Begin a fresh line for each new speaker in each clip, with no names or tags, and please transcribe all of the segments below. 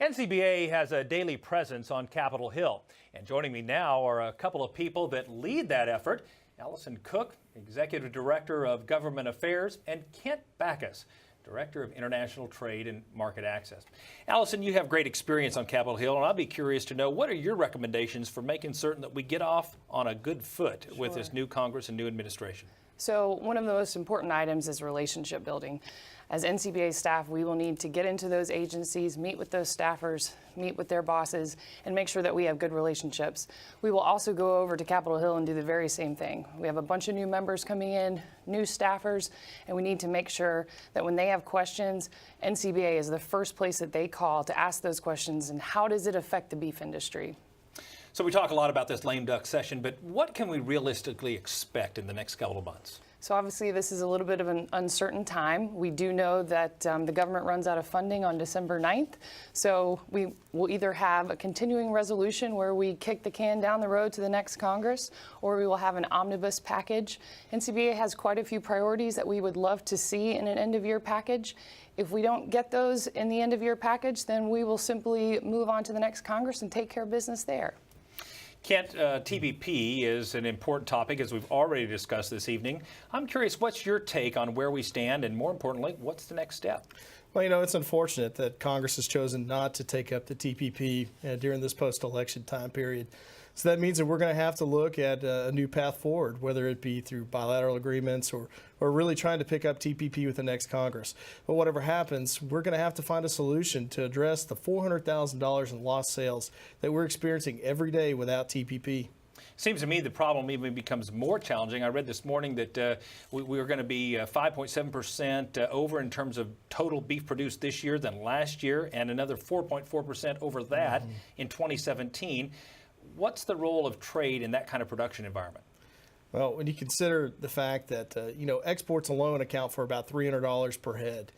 NCBA has a daily presence on Capitol Hill. And joining me now are a couple of people that lead that effort. Allison Cooke, Executive Director of Government Affairs, and Bacus, Director of International Trade and Market Access. Allison, you have great experience on Capitol Hill, and I'll be curious to know, what are your recommendations for making certain that we get off on a good foot with this new Congress and new administration?
So one of the most important items is relationship building. As NCBA staff, we will need to get into those agencies, meet with those staffers, meet with their bosses, and make sure that we have good relationships. We will also go over to Capitol Hill and do the very same thing. We have a bunch of new members coming in, new staffers, and we need to make sure that when they have questions, NCBA is the first place that they call to ask those questions, and how does it affect the beef industry?
So we talk a lot about this lame duck session, but what can we realistically expect in the next couple of months?
So obviously this is a little bit of an uncertain time. We do know that the government runs out of funding on December 9th. So we will either have a continuing resolution where we kick the can down the road to the next Congress, or we will have an omnibus package. NCBA has quite a few priorities that we would love to see in an end-of-year package. If we don't get those in the end-of-year package, then we will simply move on to the next Congress and take care of business there.
Kent, TPP is an important topic, as we've already discussed this evening. I'm curious, what's your take on where we stand, and more importantly, what's the next step?
Well, you know, it's unfortunate that Congress has chosen not to take up the TPP during this post-election time period. So that means that we're going to have to look at a new path forward, whether it be through bilateral agreements or really trying to pick up TPP with the next Congress. But whatever happens, we're going to have to find a solution to address the $400,000 in lost sales that we're experiencing every day without TPP.
Seems to me the problem even becomes more challenging. I read this morning that we are going to be 5.7% over in terms of total beef produced this year than last year, and another 4.4% over that in 2017. What's the role of trade in that kind of production environment?
Well, when you consider the fact that, exports alone account for about $300 per head.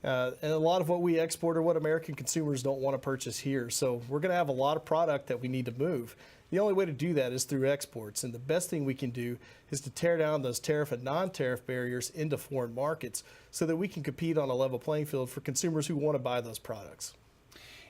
And a lot of what we export are what American consumers don't want to purchase here. So we're going to have a lot of product that we need to move. The only way to do that is through exports. And the best thing we can do is to tear down those tariff and non-tariff barriers into foreign markets so that we can compete on a level playing field for consumers who want to buy those products.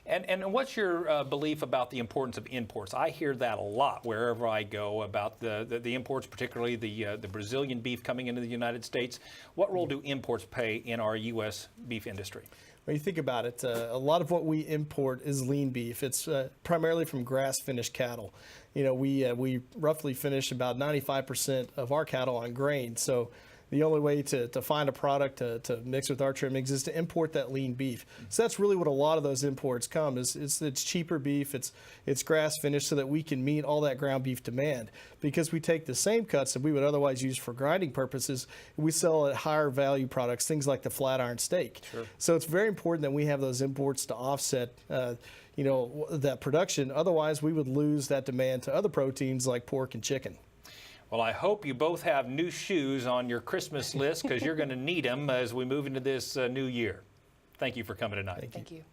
And what's your belief about the importance of imports? I hear that a lot wherever I go about the imports, particularly the Brazilian beef coming into the United States. What role do imports play in our U.S. beef industry?
When you think about it, a lot of what we import is lean beef. It's primarily from grass-finished cattle. You know, we roughly finish about 95% of our cattle on grain. So the only way to find a product to mix with our trimmings is to import that lean beef. So that's really what a lot of those imports come is. It's cheaper beef, it's grass finished, so that we can meet all that ground beef demand. Because we take the same cuts that we would otherwise use for grinding purposes, we sell at higher value products, things like the flat iron steak.
Sure.
So it's very important that we have those imports to offset that production. Otherwise, we would lose that demand to other proteins like pork and chicken.
Well, I hope you both have new shoes on your Christmas list, because you're going to need them as we move into this new year. Thank you for coming tonight.
Thank you.
Thank you.